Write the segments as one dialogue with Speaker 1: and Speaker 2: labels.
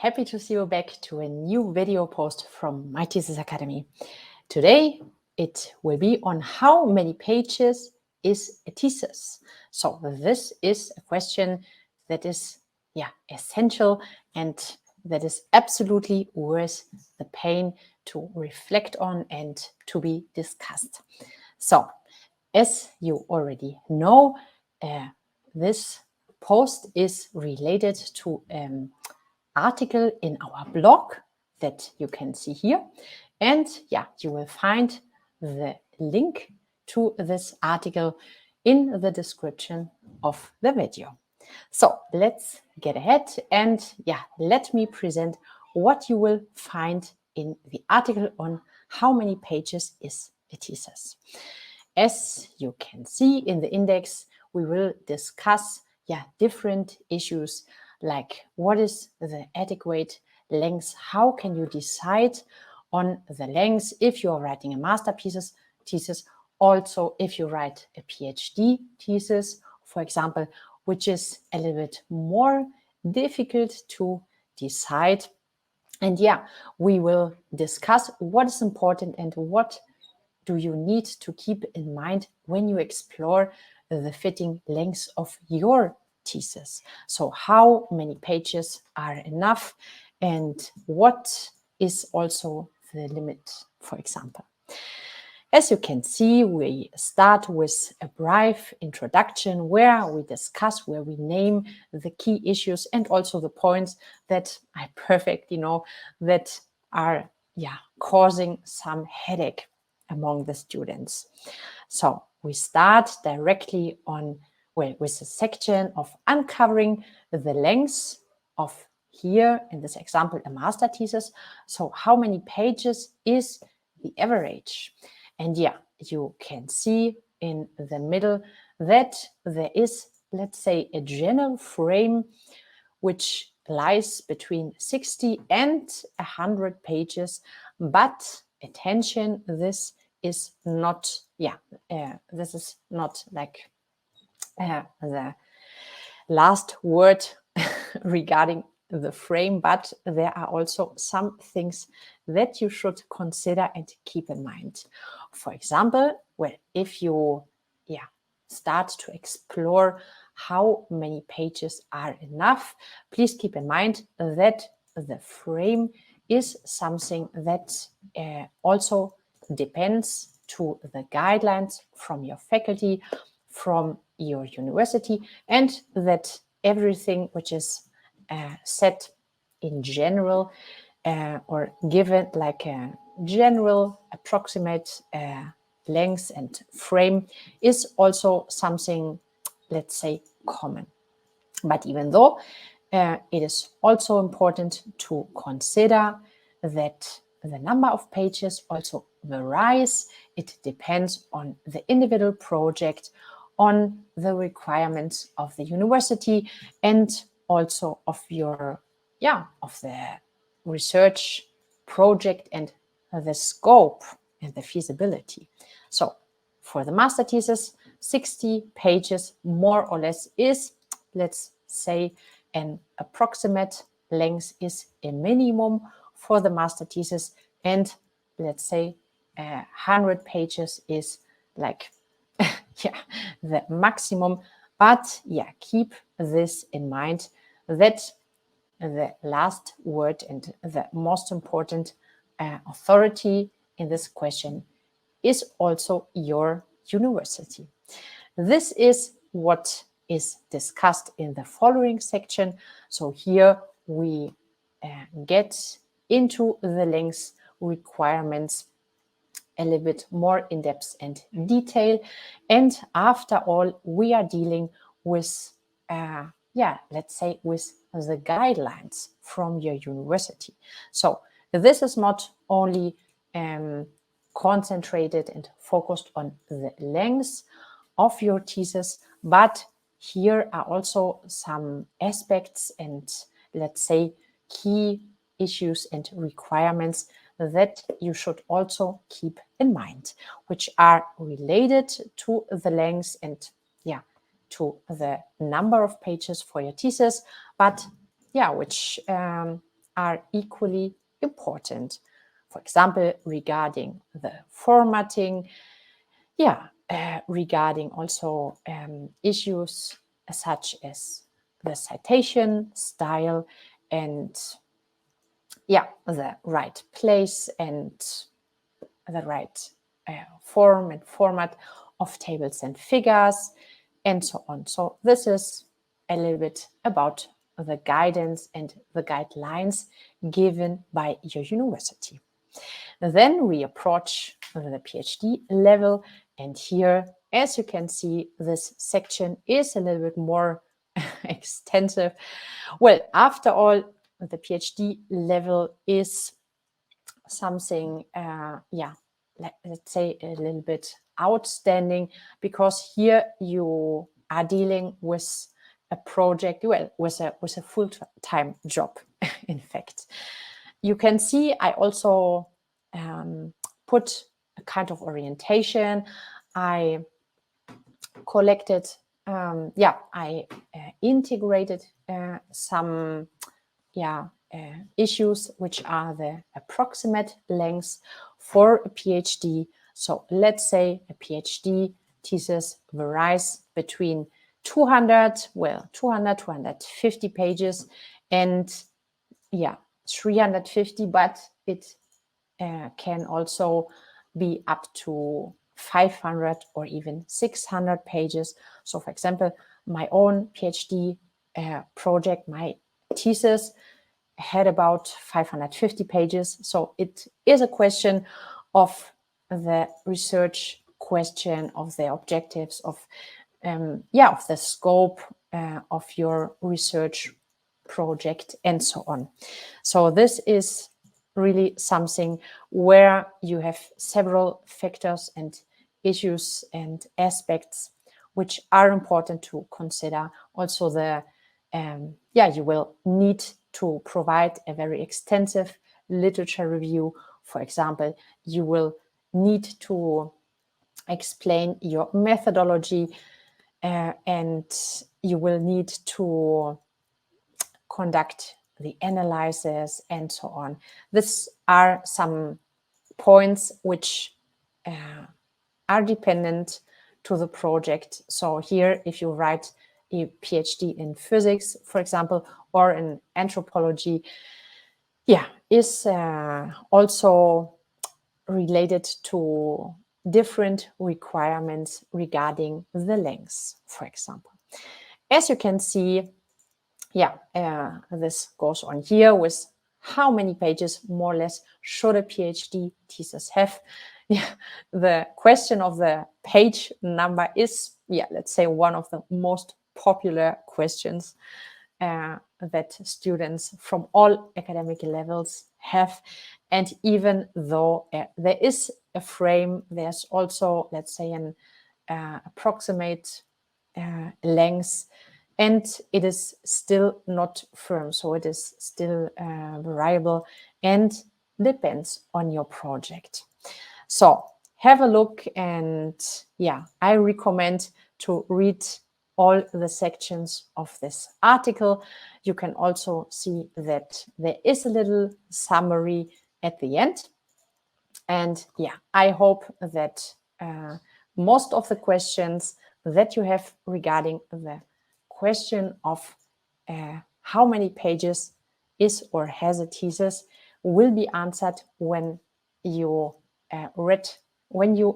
Speaker 1: happy to see you back to a new video post from My Thesis Academy. Today, it will be on how many pages is a thesis. So this is a question that is essential and that is absolutely worth the pain to reflect on and to be discussed. So, as you already know, this post is related to an article in our blog that you can see here. And you will find the link to this article in the description of the video. So let's get ahead and let me present what you will find in the article on how many pages is a thesis. As you can see in the index, we will discuss different issues like what is the adequate length, how can you decide on the length if you are writing a master thesis, also if you write a PhD thesis, for example, which is a little bit more difficult to decide. And we will discuss what is important and what do you need to keep in mind when you explore the fitting length of your thesis. So how many pages are enough and what is also the limit, for example. As you can see, we start with a brief introduction where we discuss, where we name the key issues and also the points that are perfect, that are causing some headache among the students. So we start directly on with a section of uncovering the length of, here in this example, a master thesis. So how many pages is the average? And you can see in the middle that there is, let's say, a general frame which lies between 60 and 100 pages. But attention, this is not, this is not like the last word regarding the frame, but there are also some things that you should consider and keep in mind. For example, if you start to explore how many pages are enough, please keep in mind that the frame is something that also depends to the guidelines from your faculty, from your university, and that everything which is set in general or given like a general approximate length and frame is also something, let's say, common. But even though it is also important to consider that the number of pages also varies. It depends on the individual project, on the requirements of the university, and also of your of the research project and the scope and the feasibility. So for the master thesis, 60 pages more or less is, let's say, an approximate length is a minimum for the master thesis, and let's say 100 pages is like the maximum. But keep this in mind that the last word and the most important authority in this question is also your university. This is what is discussed in the following section. So here we get into the length requirements a little bit more in depth and detail. And after all, we are dealing with, let's say, with the guidelines from your university. So this is not only concentrated and focused on the length of your thesis, but here are also some aspects and, let's say, key issues and requirements that you should also keep in mind, which are related to the length and to the number of pages for your thesis, but which are are equally important. For example, regarding the formatting, regarding also issues such as the citation style and the right place and the right form and format of tables and figures and so on. So this is a little bit about the guidance and the guidelines given by your university. Then we approach the PhD level, and here, as you can see, this section is a little bit more extensive. Well, after all, the PhD level is something, let's say a little bit outstanding, because here you are dealing with a project, well, with a full-time job, in fact. You can see I also put a kind of orientation. I collected, I integrated some issues which are the approximate lengths for a PhD. So let's say a PhD thesis varies between 250 pages and 350, but it can also be up to 500 or even 600 pages. So for example, my own PhD project, my thesis, had about 550 pages. So it is a question of the research question, of the objectives, of the scope of your research project and so on. So this is really something where you have several factors and issues and aspects which are important to consider. Also the you will need to provide a very extensive literature review. For example, you will need to explain your methodology and you will need to conduct the analysis and so on. These are some points which are dependent to the project. So here, if you write a PhD in physics, for example, or in anthropology, is also related to different requirements regarding the lengths, for example. As you can see, this goes on here with how many pages more or less should a PhD thesis have. The question of the page number is, let's say, one of the most popular questions that students from all academic levels have. And even though there is a frame, there's also, let's say, an approximate length, and it is still not firm. So it is still variable and depends on your project. So have a look, and I recommend to read all the sections of this article. You can also see that there is a little summary at the end. And I hope that most of the questions that you have regarding the question of how many pages is or has a thesis will be answered when you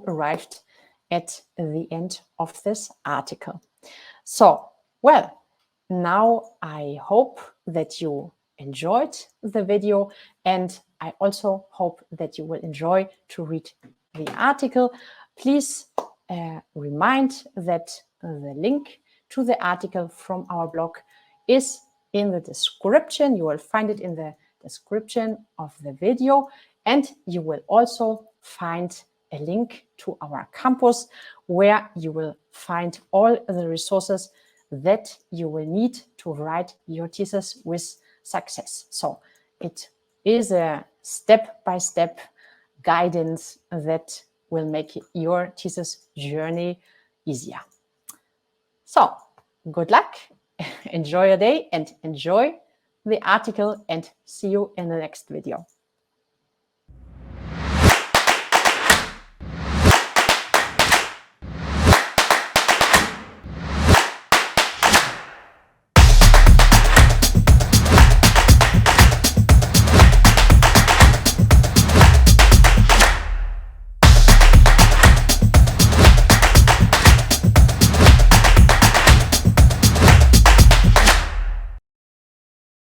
Speaker 1: arrived at the end of this article. So, well, now I hope that you enjoyed the video, and I also hope that you will enjoy to read the article. Please remind that the link to the article from our blog is in the description. You will find it in the description of the video, and you will also find a link to our campus where you will find all the resources that you will need to write your thesis with success. So it is a step-by-step guidance that will make your thesis journey easier. So good luck, enjoy your day, and enjoy the article and see you in the next video.